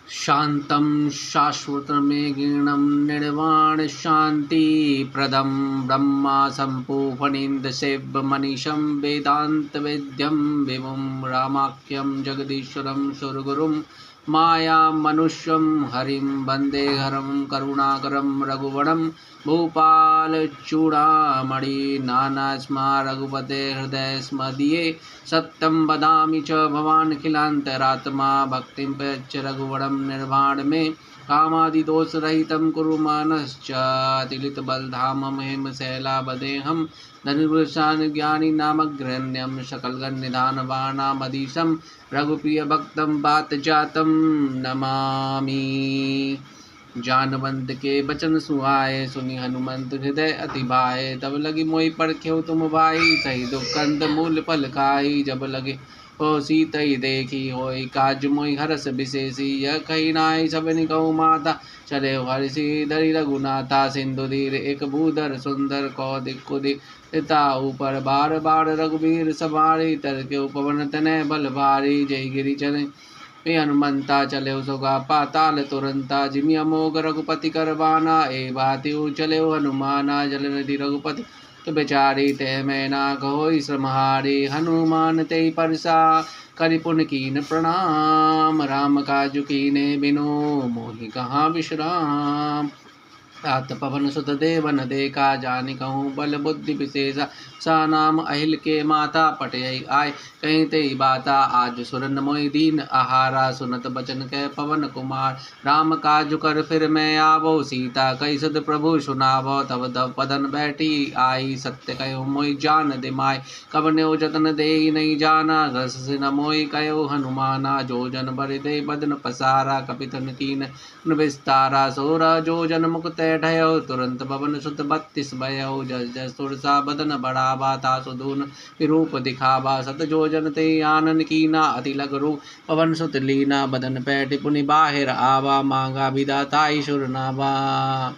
शान्तं शाश्वतमेकीर्णं निर्वाणशान्तिप्रदं ब्रह्मा सम्पूफणीन्द्रसेव्यमनीशं वेदान्तवेद्यं विभुं रामाख्यं जगदीश्वरं सुरगुरुं मायामनुष्यं हरिं वन्दे हरं करुणाकरं रघुवरं भूपालचूडामणि नानास्मा रघुपते हृदयस्मदीये सत्यं वदामि च भवानखिलान्तरात्मा भक्तिं प्रयच्छ रघुवरं निर्वाण मे कामादिदोषरहितं कुरु मानश्च अतिलितबलधामं हेमशैलावदेहं धनुर्वृषान् ज्ञानी नामग्रहण्यं सकलगणनिधानवानामधीशं रघुप्रियभक्तं वातजातं नमामि। जानवंत के बचन सुहाए सुनि हनुमंत हृदय अति भाए तब लगी मोहि परख्यो तुम भाई सही दुखंत मूल फल खाई जब लगे हो सीतई देखी होई काज मोहि हरस विशेषी यह कही नाई सब कहूँ माता चले हर्षि धरि रघुनाथा सिंधु धीर एक भूधर सुंदर कौदिक कुदिता ऊपर बार बार रघुबीर सवारी तर के पवन तनय बल भारी जय गिरि चले हे हनुमंता चले सुगा पाताल तुरंता जिमि अमोघ रघुपति करवाना ए बाति चले हनुमाना जल निधि रघुपति तो बेचारी ते मैं ना कहो श्रमहारी हनुमान ते परसा करिपुन कीन प्रणाम राम काजु कीने बिनो मोहि कहाँ विश्राम तात पवन सुत देवन देखा जानि कहूँ बल बुद्धि विशेषा सा नाम अहिल के माता पटय आय कहीं ते बाता आज सुरन मोहि दीन आहारा सुनत बचन कह पवन कुमार राम काजु कर फिर मैं आवो सीता कई सद प्रभु सुनावो तब तब पदन बैठी आई सत्य कहो मोहि जान दिमाय कबन्यो जतन दे नहीं जाना रस न मोहि कहो हनुमाना जो जन बर दे बदन पसारा कपितन कीन विस्तारा सोरा जो जन मुक्त ठयो तुरंत पवन सुत 32 भयो जस जस सुरसा बदन बढ़ावा ता सुधून विरूप दिखावा सत जो जन ते आनन कीना अति लग रूप पवन सुत लीना बदन पैठ पुनि बाहिर आवा मांगा विदाताई सुर नावा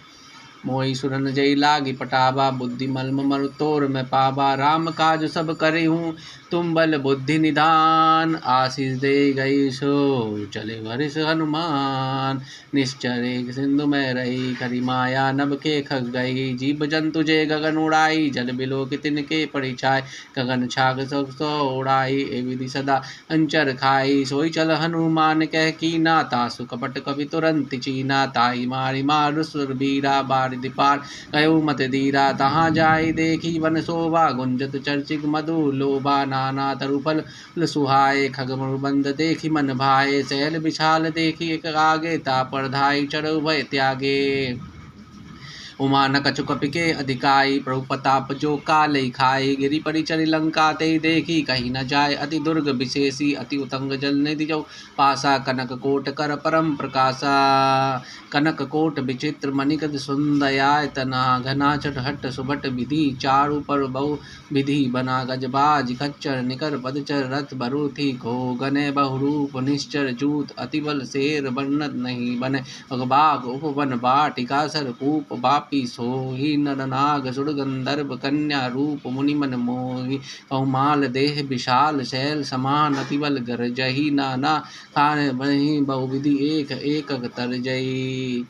मोहि सुरन जय लागी पटावा बुद्धि मल्म मरु तोर में पावा राम काज सब करे हूँ तुम बल बुद्धि निधान आशीष दे गई सो चले वरिष हनुमान निश्चर एक सिंधु में रही खरी माया नभ के खग गई जीव जंतु जे गगन उड़ाई जल बिलो के तिनके परिछाय गगन छाग सो उड़ाई ए विधि सदा अंचर खाई सोई चल हनुमान कह कीना तासु कपट कवि तुरंत चीना ताई मारी मारु सुर बीरा बारिधि पार कयो मत धीरा तहाँ जाय देखी वन शोभा गुंजत चर्चिक मधु लोभा नाना तरुफल सुहाए खग मरुबंद देखी मन भाए शैल विशाल देखी एक आगे तापर धाई चढ़ भय त्यागे उमा न कछु कपिके अधिकाई प्रभु प्रताप जो कालई खाई गिरि परिचर लंका ते देखी कहीं न जाय अति दुर्ग विशेषी अति उतंग जल निधि जो पासा कनक कोट कर परम प्रकाशा कनक कोट विचित्र मणिकद सुंदयायतना घना चट हट सुभट विधि चारु पर बहु विधि बना गजबाज खच्चर निकर पदचर रथ बरु थी घो गने बहुरूप निश्चर जूत अति बल शेर वर्णत नहीं बने अगबाग उपवन बाटिका सर कूप बापी सोही नर नाग सुर गंधर्व कन्या रूप मुनि मन मोहि कौमाल देह विशाल शैल समान अतिबल गर जही नाना खान बही बहुविधि एक एक तर जई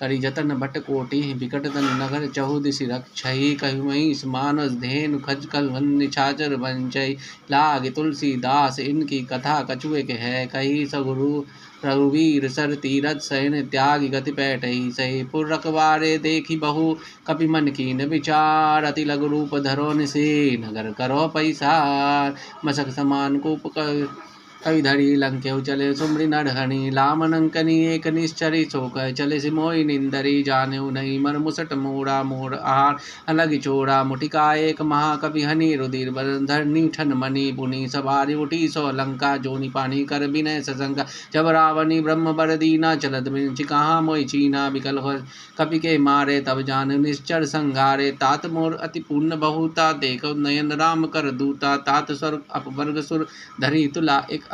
करी जतन भट कोटि विकट तन नगर चहुदिशि रक्षई कहुमहि मानस धेनु खजकल निछाचर वंचई लाग तुलसीदास इनकी कथा कछुए के है कही सगुरु रघुवीर सर तीरथ सैन त्याग गति पैठई सही पुर रखवारे देखी बहु कपि मन कीन विचार अति लघु रूप धरो निसे नगर करो पैसार मशक समान कूप कवि धरी लंकेव चले सुमरि नरहणि लामनंकनी एक निश्चरी शोक चले सिमोई निंदरी जाने नहीं मन मुसट मोड़ा मोड़ आहार अलग चोड़ा मुटिका एक महाकवि हनि रुधिर धरनी ठन मणि पुनि सवारी उठी सो लंका जोनि पानी कर विनय सशंका जब रावणी ब्रह्म बर दीना चलत मिंच कहाँ मोई चीना विकल हो कपि के मारे तब जान निश्चर संघारे तात मोर अति पूर्ण बहुता देखो नयन राम कर दूता तात स्वर्ग अपवर्ग सुर धरी तुला एक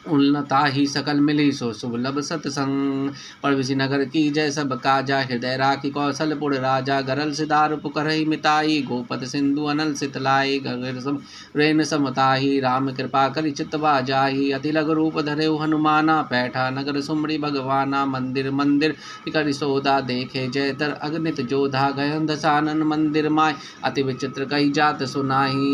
उन्नता ही सकल मिली सो सुलभ सतसंग। परविसी नगर की जय सब काजा, हृदय राखी कौशलपुर राजा। गरल सिदार पुकरहि मिताई, गोपत सिंधु अनल सितलाई। गगर सम रेन समताही, राम कृपा करि चितवा जाही। अति लघु रूप धरे हनुमाना, पैठा नगर सुमरी भगवाना। मंदिर मंदिर करि सोदा, देखे जयतर अगणित जोधा। गए दशानन मंदिर माय, अति विचित्र कही जात सुनाही।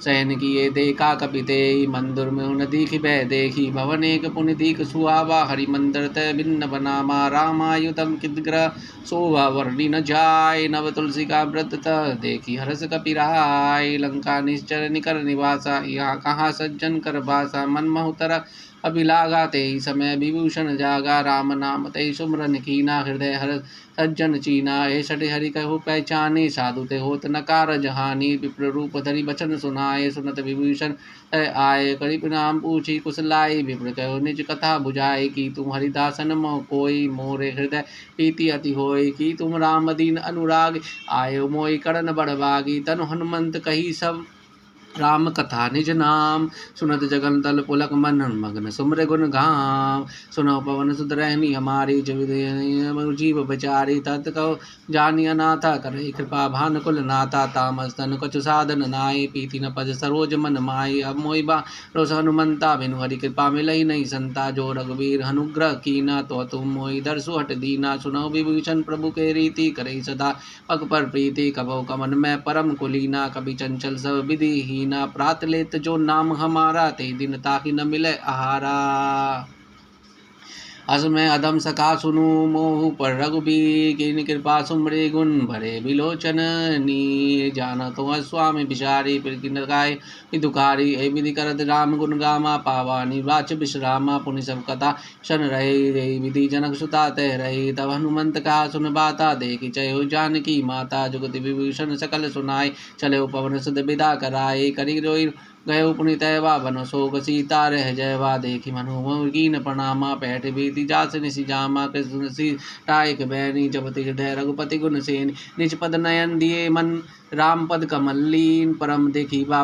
शयन किए देखा कपिते, मंदिर में उन दीख भय देखी। भवन एक पुनि दीख सुहावा, हरि मंदिर तय भिन्न बनामा। रामायुतम किदग्र शोभा वर्णि न जाय, नव तुलसी का व्रत तह देखी हर्ष कपि रहाय। लंका निश्चर निकर निवासा, यहाँ कहाँ सज्जन कर बासा। मन महुतर अभिलागा, ते समय विभूषण जागा। राम नाम ते सुमरन कीना, हृदय हर सज्जन चीना। ऐसठ हरि कहु पहचाने, साधु ते होत न कारज हानि। विप्र रूप धरि बचन सुनाए, सुनत विभूषण आए। करि प्रणाम पूछी कुशलाई, विप्र कहो निज कथा बुझाई। कि तुम हरिदासन मोह कोई, मोरे हृदय प्रीति अति होई। कि तुम राम दीन अनुराग, आयो मोहि करण बड़भागी। तनु हनुमंत कही सब राम कथा निज नाम, सुनत जगन तल पुलक मन मगन सुमर गुण गाम। सुनो पवन सुत रहनी हमारी, जीव बेचारी। तत् कहो जानी अनाथा, करे कृपा भान कुल नाथा। तामस तन कछु साधन नाई, पीति न पद सरोज मन माई। अब मोहि बा रोस हनुमंता, बिनु हरि कृपा मिलई नहीं संता। जो रघुवीर अनुग्रह कीना, तो तुम मोहि दरसु हट दीना। सुनो विभीषण प्रभु के रीति, करे सदा पग पर प्रीति। कबौ कमन में परम कुलीना, कभी चंचल सब विधि हीना। प्रात लेत जो नाम हमारा, ते दिन ताहि न मिले आहारा। अस में अधम सखा सुनु, मोहु पर रघुबीर। किन कृपा सुमरे गुण भरे बिलोचन नी। जान तो स्वामी बिचारी, फिर किन गाय दुखारी। ए विधि करत राम गुण गामा, पावा निवाच विश्रामा। पुनि सब कथा शन रहे, रे विधि जनक सुता तह रहे। तब हनुमंत कहा सुन बाता, देखी चयो जानकी माता। जुगति विभूषण सकल सुनाई, चले पवन सुत विदा कराए। करि रोई गयो पुनि तैवा, बन शोक सीता रह जयवा। देखी मनु कीन प्रणामा, पैठ बीति जास निसि जामा। कृष्ण सी टाइक बैनी, जब हृदय रघुपति गुण सेन। निज पद नयन दिए मन, राम पद कमल लीन। परम देखी बा